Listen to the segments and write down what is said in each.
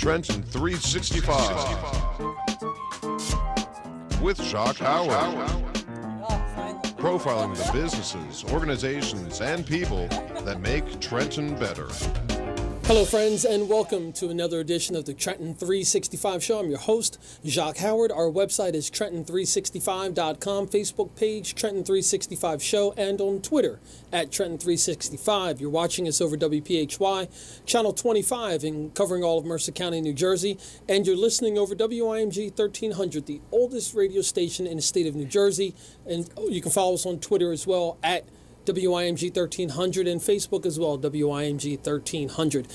Trenton 365 with Jacque Howard. Profiling the businesses, organizations, and people that make Trenton better. Hello, friends, and welcome to another edition of the Trenton 365 Show. I'm your host, Jacque Howard. Our website is Trenton365.com, Facebook page, Trenton 365 Show, and on Twitter at Trenton 365. You're watching us over WPHY, Channel 25, and covering all of Mercer County, New Jersey, and you're listening over WIMG 1300, the oldest radio station in the state of New Jersey, and you can follow us on Twitter as well at WIMG 1300 and Facebook as well, WIMG 1300.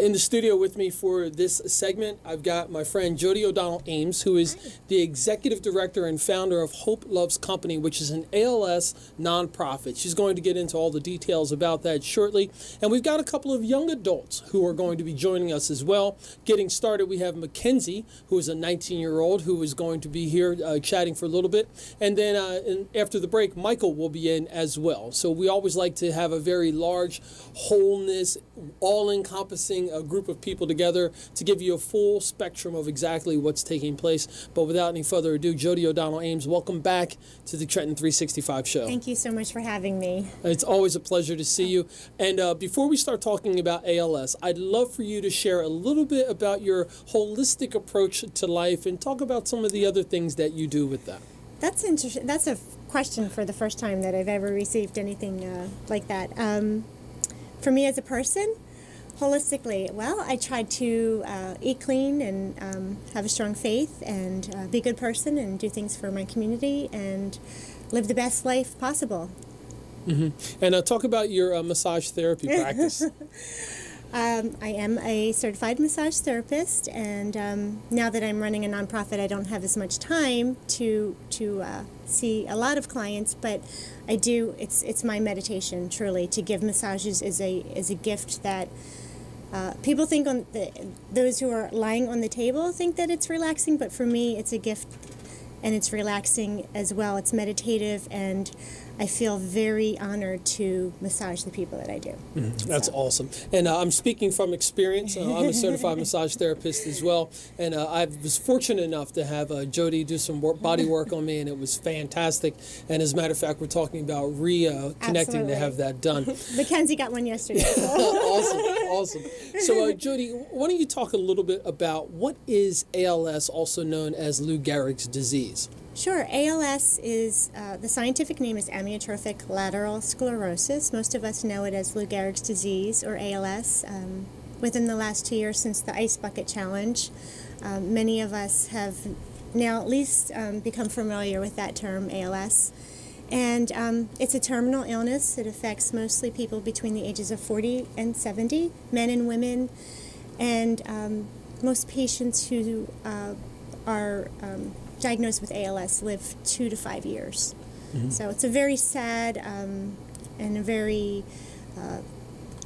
In the studio with me for this segment, I've got my friend Jodi O'Donnell-Ames, who is the executive director and founder of Hope Loves Company, which is an ALS nonprofit. She's going to get into all the details about that shortly. And we've got a couple of young adults who are going to be joining us as well. Getting started, we have Mackenzie, who is a 19-year-old who is going to be here chatting for a little bit. And then after the break, Michael will be in as well. So we always like to have a very large, wholeness, all-encompassing group of people together to give you a full spectrum of exactly what's taking place. But without any further ado, Jodi O'Donnell-Ames, welcome back to the Trenton 365 Show. Thank you so much for having me. It's always a pleasure to see you. And before we start talking about ALS, I'd love for you to share a little bit about your holistic approach to life and talk about some of the other things that you do with that. That's interesting. That's a question for the first time that I've ever received anything like that. For me as a person, holistically, well, I try to eat clean and have a strong faith and be a good person and do things for my community and live the best life possible. Mm-hmm. And talk about your massage therapy practice. I am a certified massage therapist, and now that I'm running a nonprofit, I don't have as much time to see a lot of clients, but I do. It's my meditation, truly. To give massages is a gift that people think those who are lying on the table think that it's relaxing, but for me, it's a gift, and it's relaxing as well. It's meditative, and I feel very honored to massage the people that I do. Mm-hmm. That's awesome. And I'm speaking from experience. I'm a certified massage therapist as well. And I was fortunate enough to have Jodi do some body work on me, and it was fantastic. And as a matter of fact, we're talking about R.E.A.H. connecting Absolutely. to have that done. Mackenzie got one yesterday. Awesome. So, Jodi, why don't you talk a little bit about what is ALS, also known as Lou Gehrig's disease? Sure. ALS is, the scientific name is amyotrophic lateral sclerosis. Most of us know it as Lou Gehrig's disease, or ALS. Within the last 2 years since the Ice Bucket Challenge, many of us have now at least become familiar with that term, ALS. And it's a terminal illness. It affects mostly people between the ages of 40 and 70, men and women. And most patients who are diagnosed with ALS live 2 to 5 years. Mm-hmm. So it's a very sad and a very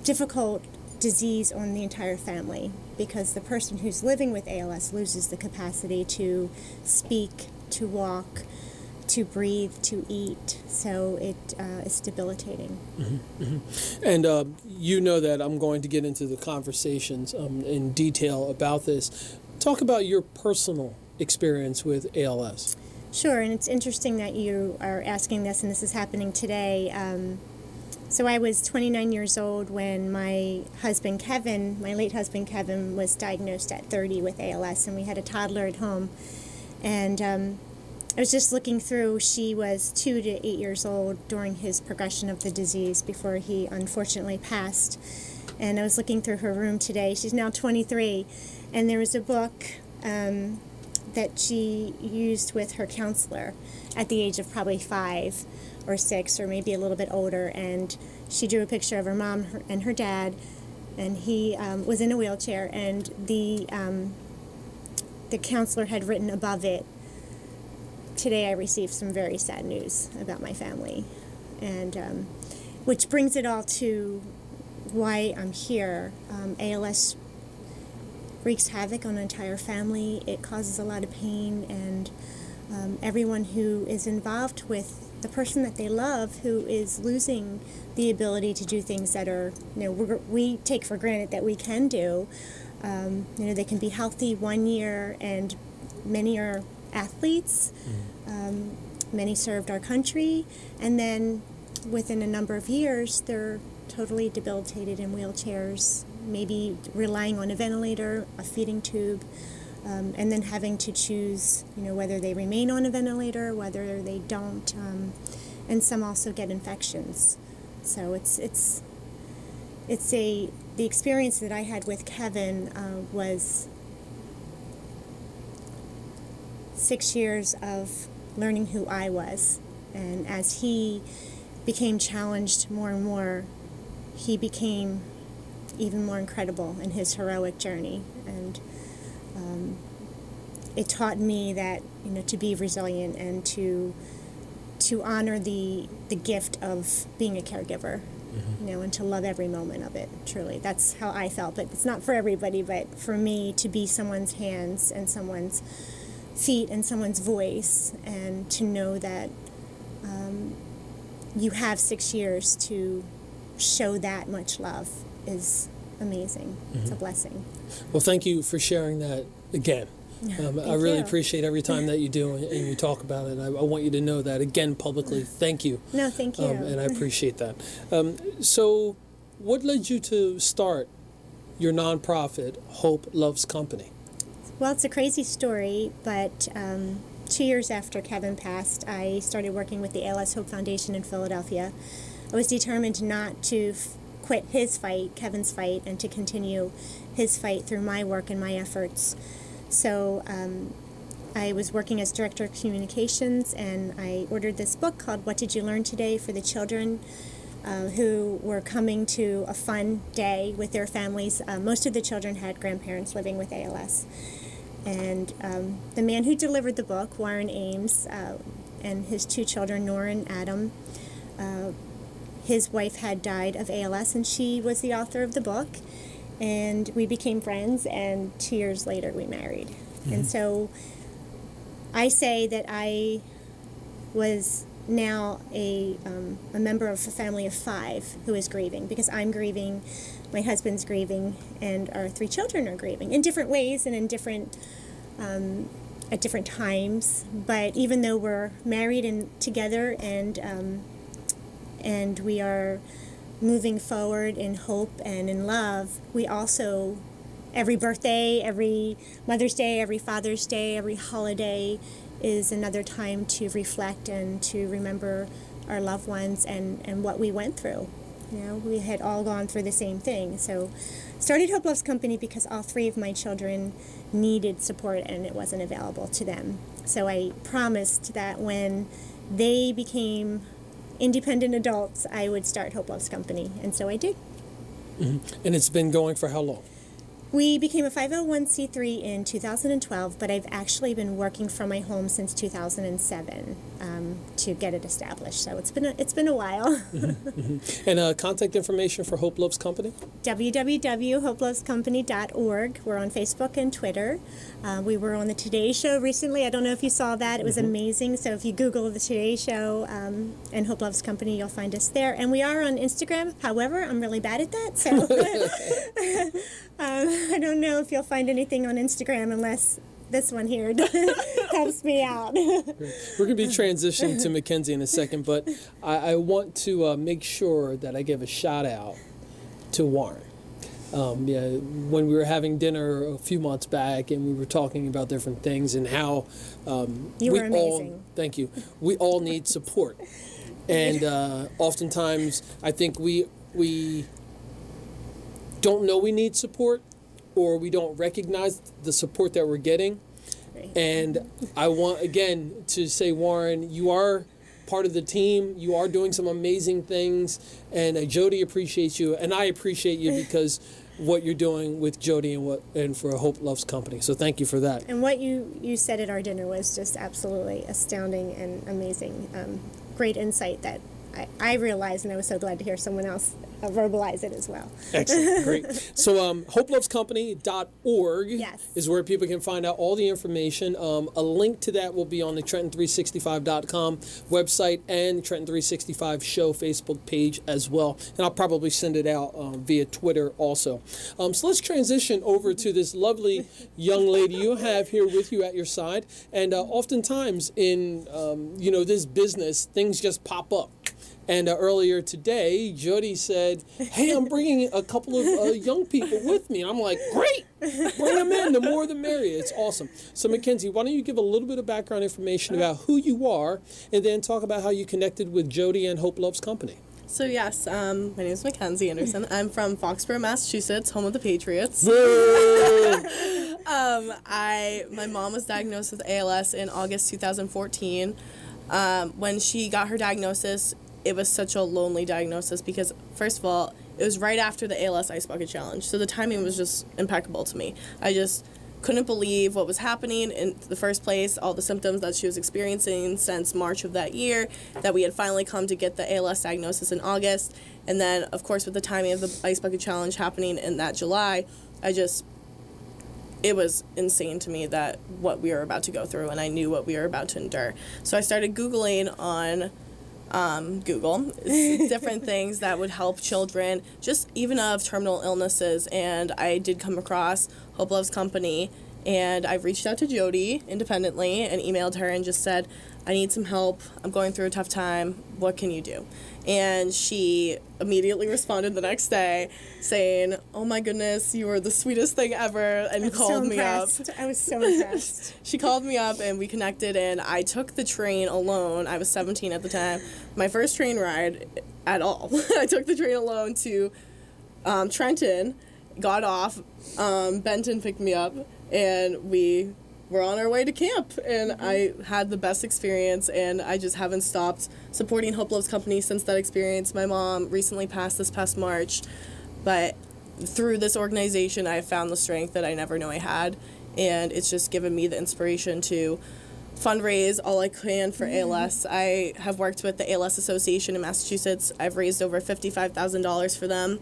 difficult disease on the entire family, because the person who's living with ALS loses the capacity to speak, to walk, to breathe, to eat. So it is debilitating. Mm-hmm. Mm-hmm. And you know that I'm going to get into the conversations in detail about this. Talk about your personal experience with ALS. Sure, and it's interesting that you are asking this, and this is happening today. So I was 29 years old when my husband Kevin, my late husband Kevin, was diagnosed at 30 with ALS, and we had a toddler at home. And I was just looking through, she was 2 to 8 years old during his progression of the disease before he unfortunately passed. And I was looking through her room today. She's now 23, and there was a book that she used with her counselor at the age of probably 5 or 6 or maybe a little bit older, and she drew a picture of her mom and her dad, and he was in a wheelchair, and the counselor had written above it, "Today I received some very sad news about my family," and which brings it all to why I'm here. ALS wreaks havoc on an entire family. It causes a lot of pain, and everyone who is involved with the person that they love who is losing the ability to do things that are, we take for granted that we can do, They can be healthy one year, and many are athletes. Many served our country, and then within a number of years, they're totally debilitated in wheelchairs, maybe relying on a ventilator, a feeding tube, and then having to choose, whether they remain on a ventilator, whether they don't, and some also get infections. So the experience that I had with Kevin was 6 years of learning who I was, and as he became challenged more and more, he became even more incredible in his heroic journey, and it taught me that to be resilient and to honor the gift of being a caregiver, and to love every moment of it. Truly, that's how I felt. But it's not for everybody. But for me, to be someone's hands and someone's feet and someone's voice, and to know that you have 6 years to show that much love is amazing. It's a blessing. Well, thank you for sharing that again. I really appreciate every time that you do and you talk about it. I want you to know that again publicly. Thank you. No, thank you. And I appreciate that. So what led you to start your nonprofit, Hope Loves Company? Well, it's a crazy story, but 2 years after Kevin passed, I started working with the A.L.S. Hope Foundation in Philadelphia. I was determined not to quit his fight, Kevin's fight, and to continue his fight through my work and my efforts. So I was working as Director of Communications, and I ordered this book called What Did You Learn Today for the children who were coming to a fun day with their families. Most of the children had grandparents living with ALS. And the man who delivered the book, R.E.A.C.H, and his two children, Nora and Adam, his wife had died of ALS, and she was the author of the book. And we became friends, and 2 years later we married. And so I say that I was now a member of a family of 5 who is grieving, because I'm grieving, my husband's grieving, and our 3 children are grieving in different ways and in different at different times. But even though we're married and together, and we are moving forward in hope and in love, we also, every birthday, every Mother's Day, every Father's Day, every holiday is another time to reflect and to remember our loved ones and what we went through. We had all gone through the same thing. So started Hope Loves Company because all 3 of my children needed support and it wasn't available to them. So I promised that when they became independent adults, I would start Hope Loves Company, and so I did. And it's been going for how long? We became a 501c3 in 2012, but I've actually been working from my home since 2007 to get it established. So it's been a while. And contact information for Hope Loves Company? www.hopelovescompany.org. We're on Facebook and Twitter. We were on the Today Show recently. I don't know if you saw that. It was amazing. So if you Google the Today Show and Hope Loves Company, you'll find us there. And we are on Instagram. However, I'm really bad at that. So I don't know if you'll find anything on Instagram unless this one here helps me out. We're going to be transitioning to Mackenzie in a second, but I want to make sure that I give a shout out to Warren. When we were having dinner a few months back and we were talking about different things and how you were amazing. Thank you. We all need support. And oftentimes I think we don't know we need support, or we don't recognize the support that we're getting. And I want, again, to say, Warren, you are part of the team. You are doing some amazing things. And Jodi appreciates you, and I appreciate you because what you're doing with Jodi and for Hope Loves Company. So thank you for that. And what you said at our dinner was just absolutely astounding and amazing. Great insight that I realized, and I was so glad to hear someone else verbalize it as well. Excellent, great. So hopelovescompany.org Yes. is where people can find out all the information. A link to that will be on the Trenton365.com website and Trenton365 show Facebook page as well. And I'll probably send it out via Twitter also. So let's transition over to this lovely young lady you have here with you at your side. And oftentimes in this business, things just pop up. And earlier today, Jodi said, hey, I'm bringing a couple of young people with me. And I'm like, great, bring them in. The more the merrier. It's awesome. So, Mackenzie, why don't you give a little bit of background information about who you are and then talk about how you connected with Jodi and Hope Loves Company. So, yes, my name is Mackenzie Anderson. I'm from Foxborough, Massachusetts, home of the Patriots. My mom was diagnosed with ALS in August 2014. When she got her diagnosis, it was such a lonely diagnosis because, first of all, it was right after the ALS Ice Bucket Challenge. So the timing was just impeccable to me. I just couldn't believe what was happening in the first place, all the symptoms that she was experiencing since March of that year, that we had finally come to get the ALS diagnosis in August. And then, of course, with the timing of the Ice Bucket Challenge happening in that July, it was insane to me that what we were about to go through, and I knew what we were about to endure. So I started Googling on Google different things that would help children, just even of terminal illnesses, and I did come across Hope Loves Company, and I've reached out to Jodi independently and emailed her and just said, I need some help, I'm going through a tough time, what can you do? And she immediately responded the next day saying, oh my goodness, you were the sweetest thing ever, and called me up. I was so impressed. She called me up and we connected, and I took the train alone. I was 17 at the time. My first train ride at all. I took the train alone to Trenton, got off, Benton picked me up, and we were on our way to camp, and I had the best experience, and I just haven't stopped supporting Hope Loves Company since that experience. My mom recently passed this past March, but through this organization, I have found the strength that I never knew I had, and it's just given me the inspiration to fundraise all I can for ALS. I have worked with the ALS Association in Massachusetts. I've raised over $55,000 for them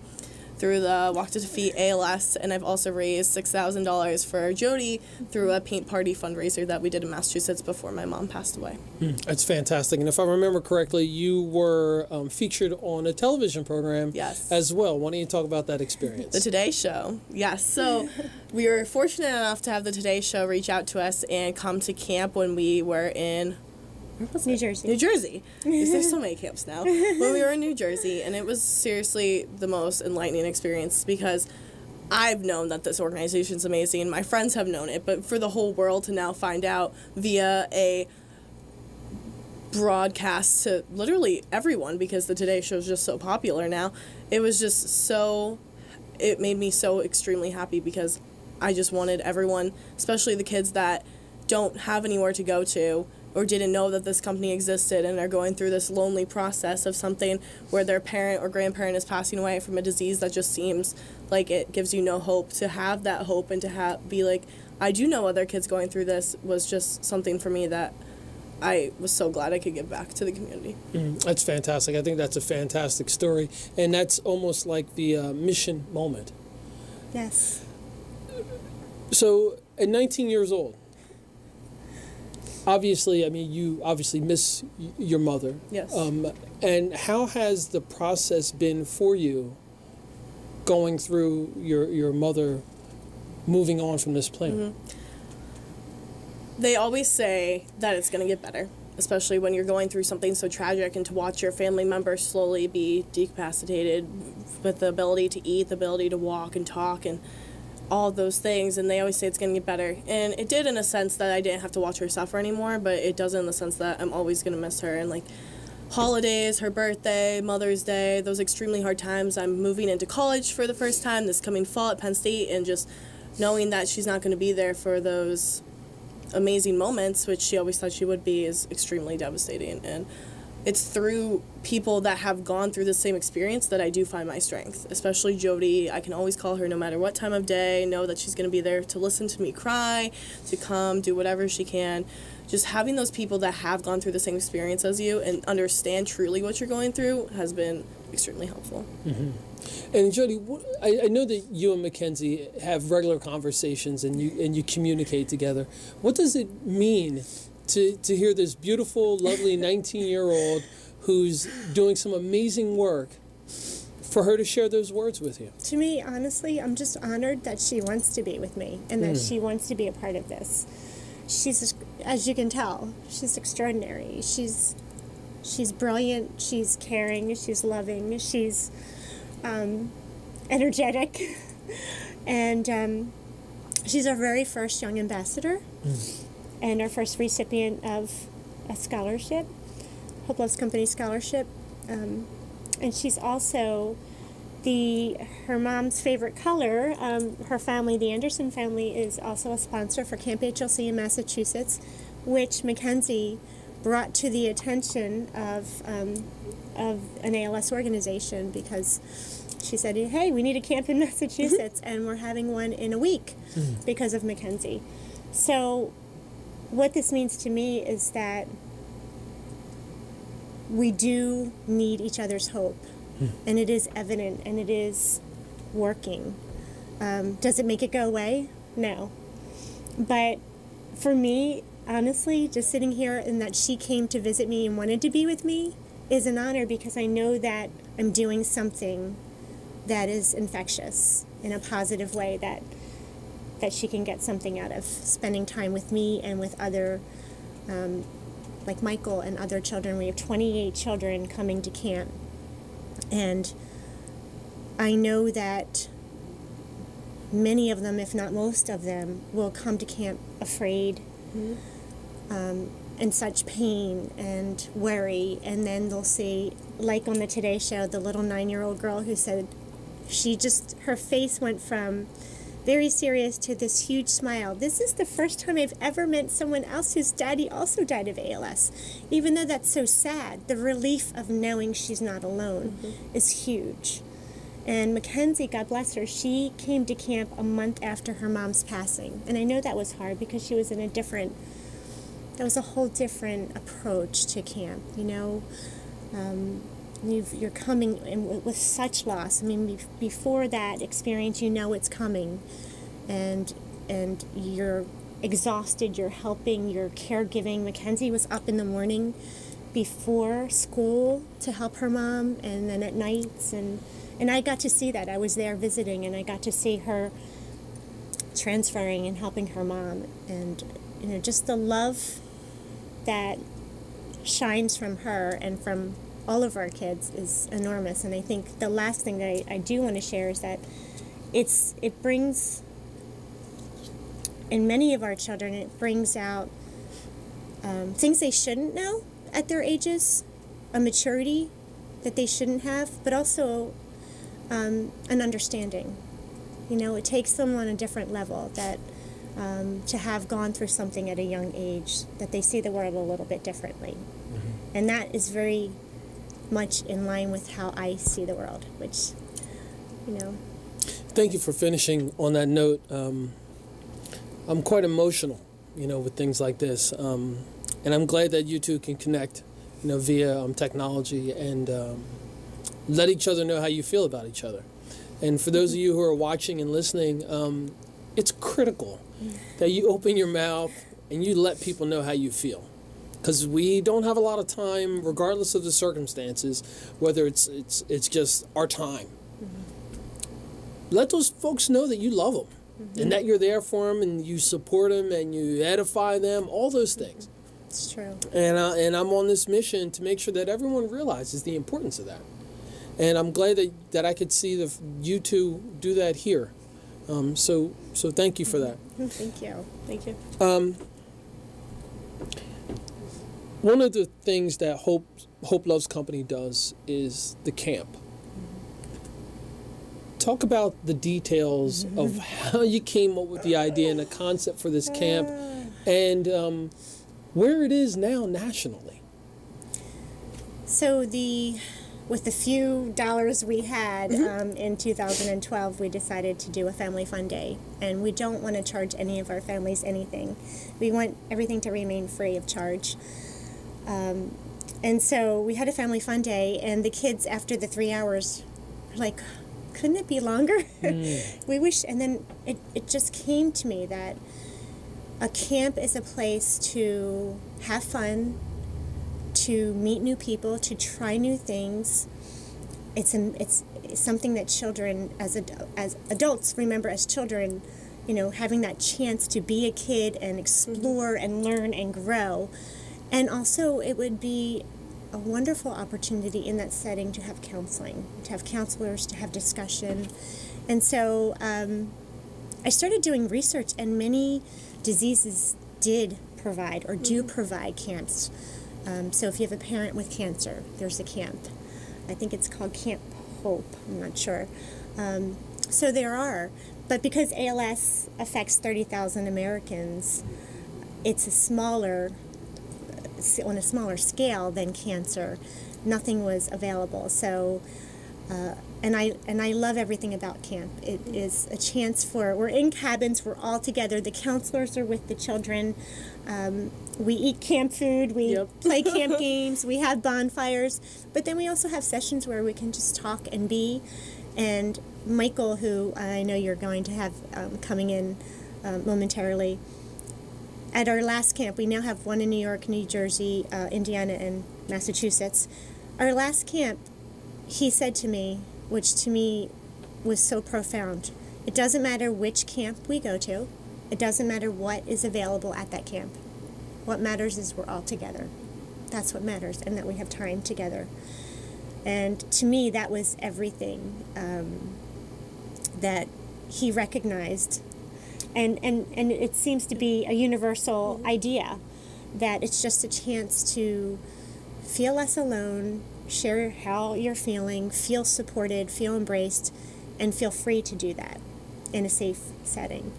through the Walk to Defeat ALS, and I've also raised $6,000 for Jodi through a paint party fundraiser that we did in Massachusetts before my mom passed away. That's fantastic. And if I remember correctly, you were featured on a television program Yes. as well. Why don't you talk about that experience? The Today Show. Yes. So we were fortunate enough to have the Today Show reach out to us and come to camp when we were in New Jersey. New Jersey. Because there's so many camps now. When we were in New Jersey, and it was seriously the most enlightening experience because I've known that this organization's amazing. My friends have known it, but for the whole world to now find out via a broadcast to literally everyone, because the Today Show is just so popular now, it was just so, it made me so extremely happy because I just wanted everyone, especially the kids that don't have anywhere to go to or didn't know that this company existed and are going through this lonely process of something where their parent or grandparent is passing away from a disease that just seems like it gives you no hope. To have that hope and to be like, I do know other kids going through this, was just something for me that I was so glad I could give back to the community. That's fantastic. I think that's a fantastic story, and that's almost like the mission moment. Yes. So at 19 years old, obviously, I mean, you obviously miss your mother. Yes. And how has the process been for you going through your mother moving on from this planet? They always say that it's going to get better, especially when you're going through something so tragic, and to watch your family member slowly be decapacitated with the ability to eat, the ability to walk and talk, and all of those things, and they always say it's going to get better. And it did in a sense that I didn't have to watch her suffer anymore, but it doesn't in the sense that I'm always going to miss her. And like holidays, her birthday, Mother's Day, those extremely hard times. I'm moving into college for the first time this coming fall at Penn State, and just knowing that she's not going to be there for those amazing moments, which she always thought she would be, is extremely devastating. And it's through people that have gone through the same experience that I do find my strength, especially Jodi. I can always call her no matter what time of day, know that she's going to be there to listen to me cry, to come, do whatever she can. Just having those people that have gone through the same experience as you and understand truly what you're going through has been extremely helpful. Mm-hmm. And Jodi, I know that you and Mackenzie have regular conversations and you communicate together. What does it mean to hear this beautiful, lovely 19-year-old who's doing some amazing work, for her to share those words with you? To me, honestly, I'm just honored that she wants to be with me and that she wants to be a part of this. She's, as you can tell, she's extraordinary. She's brilliant. She's caring. She's loving. She's energetic. And she's our very first young ambassador and our first recipient of a scholarship, Hope Loves Company scholarship. And she's also her mom's favorite color. Her family, the Anderson family, is also a sponsor for Camp HLC in Massachusetts, which Mackenzie brought to the attention of an ALS organization because she said, hey, we need a camp in Massachusetts, and we're having one in a week because of Mackenzie. So what this means to me is that we do need each other's hope, and it is evident, and it is working. Does it make it go away? No. But for me, honestly, just sitting here and that she came to visit me and wanted to be with me is an honor because I know that I'm doing something that is infectious in a positive way, that she can get something out of spending time with me and with other, like Michael and other children. We have 28 children coming to camp. And I know that many of them, if not most of them, will come to camp afraid, and such pain and worry. And then they'll see, like on the Today Show, the little 9-year-old girl who said her face went from very serious to this huge smile. This is the first time I've ever met someone else whose daddy also died of ALS. Even though that's so sad, the relief of knowing she's not alone is huge. And Mackenzie, God bless her, she came to camp a month after her mom's passing. And I know that was hard because she was in that was a whole different approach to camp, you know. You're coming in with such loss. I mean, before that experience, you know it's coming, and you're exhausted. You're helping. You're caregiving. Mackenzie was up in the morning before school to help her mom, and then at nights, and I got to see that. I was there visiting, and I got to see her transferring and helping her mom, and you know, just the love that shines from her and from all of our kids is enormous. And I think the last thing that I do want to share is that it brings, in many of our children, it brings out things they shouldn't know at their ages, a maturity that they shouldn't have, but also an understanding. You know, it takes them on a different level, that to have gone through something at a young age, that they see the world a little bit differently. And that is very much in line with how I see the world, which, you know. Thank you for finishing on that note. I'm quite emotional, you know, with things like this. And I'm glad that you two can connect, you know, via technology and let each other know how you feel about each other. And for those of you who are watching and listening, it's critical that you open your mouth and you let people know how you feel. Because we don't have a lot of time, regardless of the circumstances, whether it's just our time. Let those folks know that you love them and that you're there for them and you support them and you edify them, all those things. It's true. And I'm on this mission to make sure that everyone realizes the importance of that. And I'm glad that I could see you two do that here. So thank you for that. Thank you. Thank you. One of the things that Hope Loves Company does is the camp. Talk about the details of how you came up with the idea and the concept for this camp, and where it is now nationally. So with the few dollars we had in 2012, we decided to do a family fun day. And we don't want to charge any of our families anything. We want everything to remain free of charge. And so we had a family fun day, and the kids, after the 3 hours, were like, couldn't it be longer? We wish. And then it just came to me that a camp is a place to have fun, to meet new people, to try new things. It's something that children, as adults, remember as children, having that chance to be a kid and explore and learn and grow. And also, it would be a wonderful opportunity in that setting to have counseling, to have counselors, to have discussion. And so I started doing research, and many diseases did provide or do provide camps. So if you have a parent with cancer, there's a camp. I think it's called Camp Hope. I'm not sure. So there are. But because ALS affects 30,000 Americans, it's on a smaller scale than cancer. Nothing was available. So, and I love everything about camp. It is a chance we're in cabins, we're all together. The counselors are with the children. We eat camp food, we play camp games, we have bonfires, but then we also have sessions where we can just talk and be. And Michael, who I know you're going to have coming in momentarily, at our last camp, we now have one in New York, New Jersey, Indiana, and Massachusetts. Our last camp, he said to me, which to me was so profound, it doesn't matter which camp we go to, it doesn't matter what is available at that camp. What matters is we're all together. That's what matters, and that we have time together. And to me, that was everything that he recognized. And it seems to be a universal idea that it's just a chance to feel less alone, share how you're feeling, feel supported, feel embraced, and feel free to do that in a safe setting.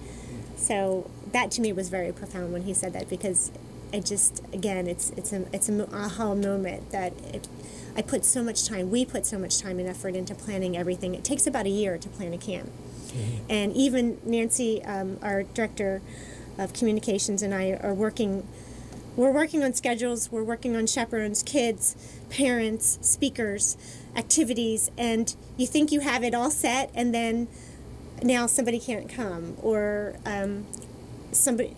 So that to me was very profound when he said that, because it just, again, it's an aha moment that we put so much time and effort into planning everything. It takes about a year to plan a camp. And even Nancy, our director of communications, and I are working on schedules, we're working on chaperones, kids, parents, speakers, activities, and you think you have it all set, and then now somebody can't come. Or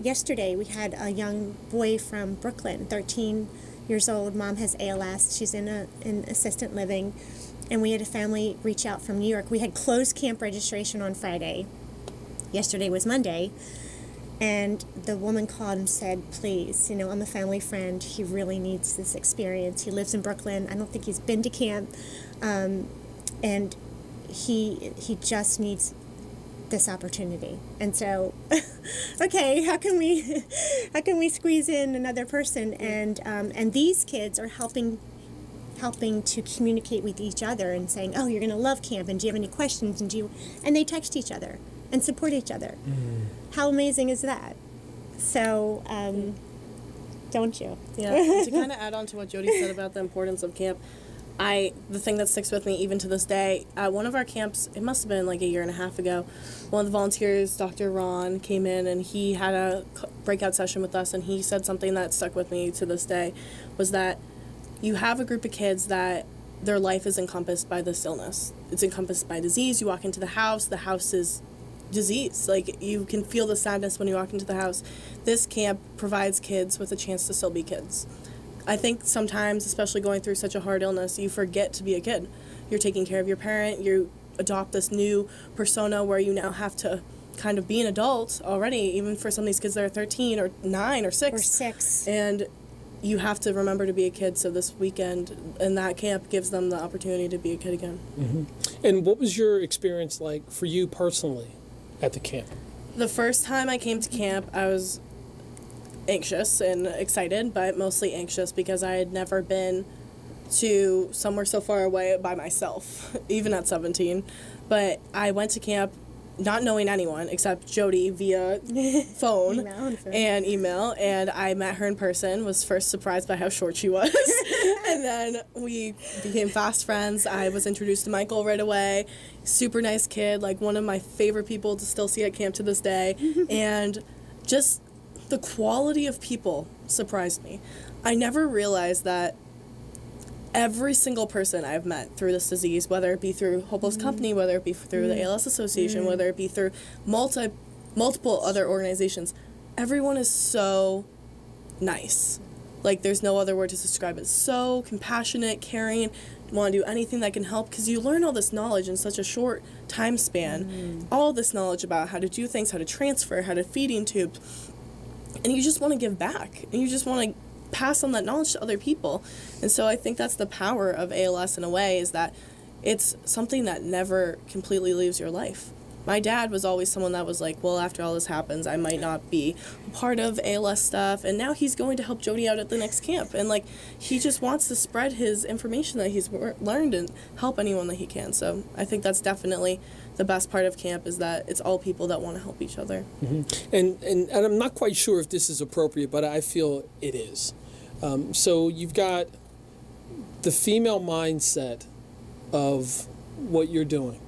yesterday we had a young boy from Brooklyn, 13 years old, mom has ALS, she's in assistant living, and we had a family reach out from New York. We had closed camp registration on Friday. Yesterday was Monday. And the woman called and said, please, I'm a family friend. He really needs this experience. He lives in Brooklyn. I don't think he's been to camp. And he just needs this opportunity. And so, okay, how can we squeeze in another person? And these kids are helping to communicate with each other and saying, oh, you're going to love camp, and do you have any questions, and they text each other and support each other. How amazing is that? So don't you? Yeah. To kind of add on to what Jodi said about the importance of camp, the thing that sticks with me even to this day, at one of our camps, it must have been like a year and a half ago, one of the volunteers, Dr. Ron, came in and he had a breakout session with us, and he said something that stuck with me to this day, was that you have a group of kids that their life is encompassed by this illness. It's encompassed by disease. You walk into the house is disease. Like, you can feel the sadness when you walk into the house. This camp provides kids with a chance to still be kids. I think sometimes, especially going through such a hard illness, you forget to be a kid. You're taking care of your parent, you adopt this new persona where you now have to kind of be an adult already, even for some of these kids that are 13 or 9 or 6. Or 6. And you have to remember to be a kid, so this weekend and that camp gives them the opportunity to be a kid again. And what was your experience like for you personally at the camp? The first time I came to camp, I was anxious and excited, but mostly anxious because I had never been to somewhere so far away by myself, even at 17. But I went to camp not knowing anyone except Jodi via phone and email, and I met her in person, was first surprised by how short she was, and then we became fast friends. I was introduced to Michael right away, super nice kid, like one of my favorite people to still see at camp to this day, and just the quality of people surprised me. I never realized that every single person I've met through this disease, whether it be through Hopeless Company, whether it be through the ALS Association, whether it be through multiple other organizations, everyone is so nice. Like, there's no other word to describe it. So compassionate, caring, want to do anything that can help, because you learn all this knowledge in such a short time span. All this knowledge about how to do things, how to transfer, how to feeding tube, and you just want to give back, and you just want to pass on that knowledge to other people. And so I think that's the power of ALS in a way, is that it's something that never completely leaves your life. My dad was always someone that was like, well, after all this happens, I might not be part of ALS stuff, and now he's going to help Jodi out at the next camp, and like, he just wants to spread his information that he's learned and help anyone that he can. So I think that's definitely the best part of camp, is that it's all people that want to help each other. And I'm not quite sure if this is appropriate, but I feel it is. So you've got the female mindset of what you're doing,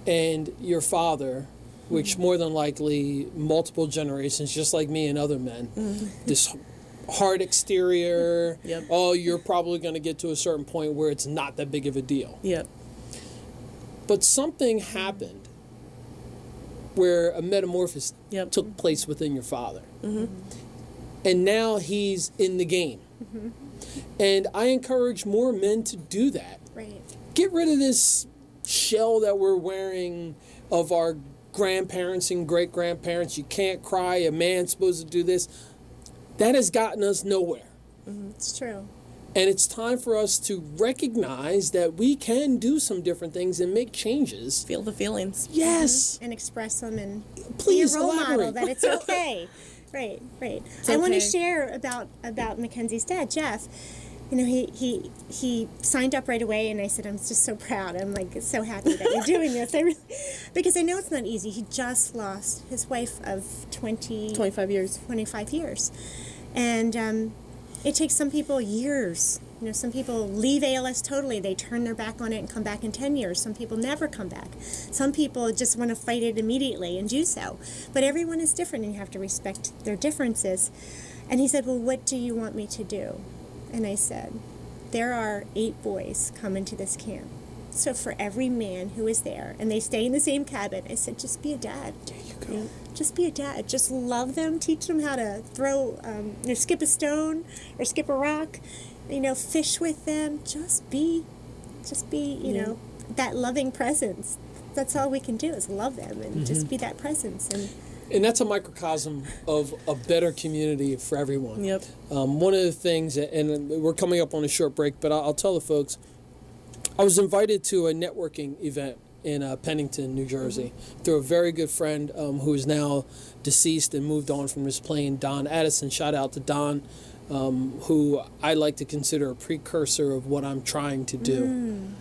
and your father, which more than likely multiple generations, just like me and other men, this hard exterior, oh, you're probably going to get to a certain point where it's not that big of a deal. But something happened where a metamorphosis took place within your father. And now he's in the game. And I encourage more men to do that. Get rid of this shell that we're wearing of our grandparents and great-grandparents. You can't cry, a man's supposed to do this. That has gotten us nowhere. It's true. And it's time for us to recognize that we can do some different things and make changes. Feel the feelings. Yes. And express them, and please be a role elaborate. model that it's okay. Right. I want to share about Mackenzie's dad, Jeff. You know, he signed up right away, and I said, I'm just so proud. I'm like so happy that you're doing this. Because I know it's not easy. He just lost his wife of 25 years. And it takes some people years. You know, some people leave ALS totally. They turn their back on it and come back in 10 years. Some people never come back. Some people just want to fight it immediately and do so. But everyone is different, and you have to respect their differences. And he said, well, what do you want me to do? And I said, there are 8 boys coming to this camp. So for every man who is there, and they stay in the same cabin, I said, just be a dad. There you go. Just be a dad. Just love them. Teach them how to throw, skip a stone or skip a rock. You know, fish with them. Just be, you know, that loving presence. That's all we can do, is love them and just be that presence. And that's a microcosm of a better community for everyone. One of the things, and we're coming up on a short break, but I'll tell the folks, I was invited to a networking event in Pennington, New Jersey, through a very good friend who is now deceased and moved on from this plane, Don Addison. Shout out to Don, who I like to consider a precursor of what I'm trying to do.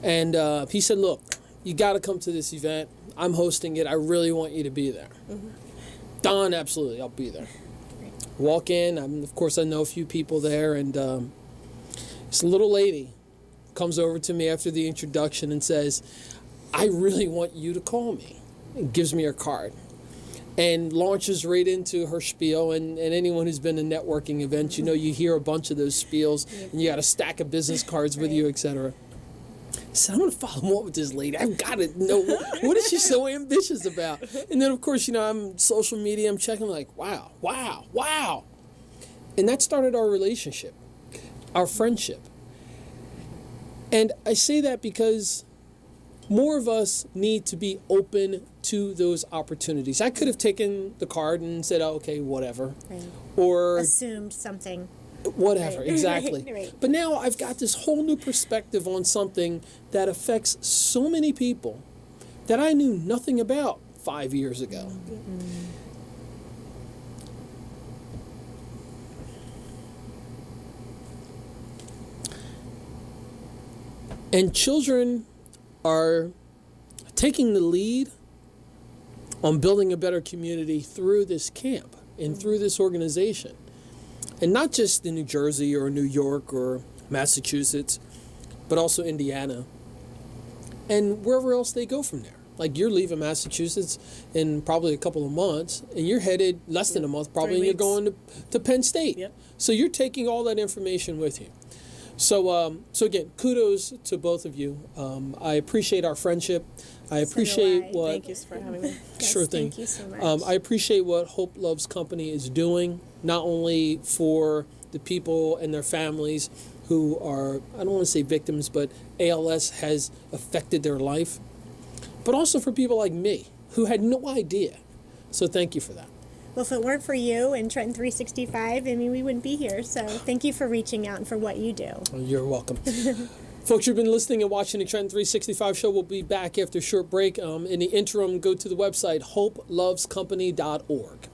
And he said, look, you got to come to this event. I'm hosting it. I really want you to be there. Don, absolutely, I'll be there. Walk in. Of course, I know a few people there, and this little lady comes over to me after the introduction and says, I really want you to call me, and gives me her card, and launches right into her spiel. And anyone who's been to networking events, you know, you hear a bunch of those spiels, and you got a stack of business cards with you, etc. I said, I'm going to follow up with this lady. I've got to know, what is she so ambitious about? And then, of course, you know, I'm social media, I'm checking, like, wow. And that started our relationship, our friendship. And I say that because more of us need to be open to those opportunities. I could have taken the card and said, oh, okay, whatever. Or assumed something. Whatever, exactly. But now I've got this whole new perspective on something that affects so many people that I knew nothing about 5 years ago. And children are taking the lead on building a better community through this camp and through this organization. And not just in New Jersey or New York or Massachusetts, but also Indiana and wherever else they go from there. Like, you're leaving Massachusetts in probably a couple of months, and you're headed less than a month probably, and you're going to Penn State. Yep. So you're taking all that information with you. So again, kudos to both of you. I appreciate our friendship. I appreciate what. Thank you for having me. Sure thing. Thank you so much. I appreciate what Hope Loves Company is doing, not only for the people and their families who are, I don't want to say victims, but ALS has affected their life, but also for people like me who had no idea. So thank you for that. Well, if it weren't for you and Trenton 365, I mean, we wouldn't be here. So thank you for reaching out and for what you do. You're welcome. Folks, you've been listening and watching the Trenton 365 show. We'll be back after a short break. In the interim, go to the website, hopelovescompany.org.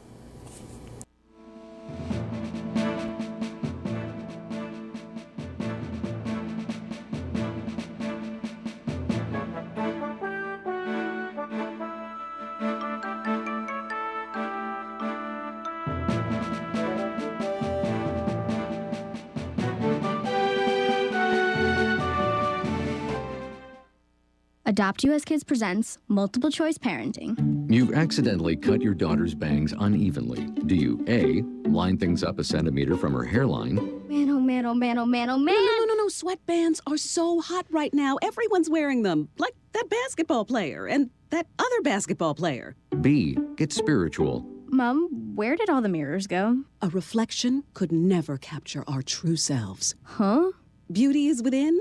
Adopt US Kids presents Multiple Choice Parenting. You've accidentally cut your daughter's bangs unevenly. Do you A, line things up a centimeter from her hairline? Man, oh man, oh man, oh man, oh man. No. Sweatbands are so hot right now. Everyone's wearing them. Like that basketball player and that other basketball player. B, get spiritual. Mom, where did all the mirrors go? A reflection could never capture our true selves. Huh? Beauty is within.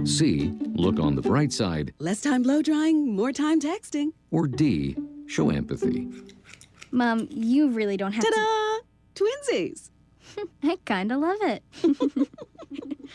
C, look on the bright side. Less time blow drying, more time texting. Or D, show empathy. Mom, you really don't have Ta-da! Twinsies. I kinda love it.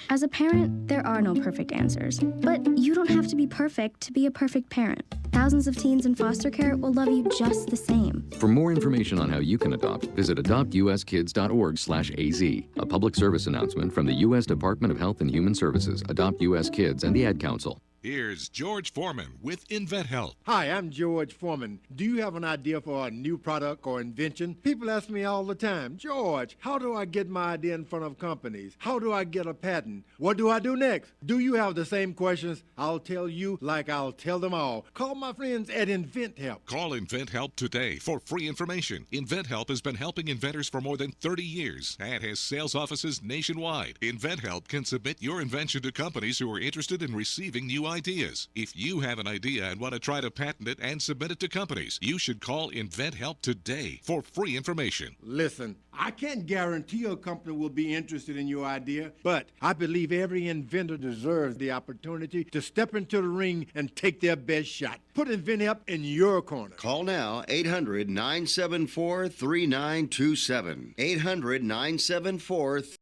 As a parent, there are no perfect answers. But you don't have to be perfect to be a perfect parent. Thousands of teens in foster care will love you just the same. For more information on how you can adopt, visit adoptuskids.org/AZ. A public service announcement from the U.S. Department of Health and Human Services, Adopt U.S. Kids, and the Ad Council. Here's George Foreman with InventHelp. Hi, I'm George Foreman. Do you have an idea for a new product or invention? People ask me all the time, George, how do I get my idea in front of companies? How do I get a patent? What do I do next? Do you have the same questions? I'll tell you like I'll tell them all. Call my friends at InventHelp. Call InventHelp today for free information. InventHelp has been helping inventors for more than 30 years and has sales offices nationwide. InventHelp can submit your invention to companies who are interested in receiving new ideas. If you have an idea and want to try to patent it and submit it to companies, you should call InventHelp today for free information. Listen, I can't guarantee a company will be interested in your idea, but I believe every inventor deserves the opportunity to step into the ring and take their best shot. Put InventHelp in your corner. Call now, 800-974-3927. 800-974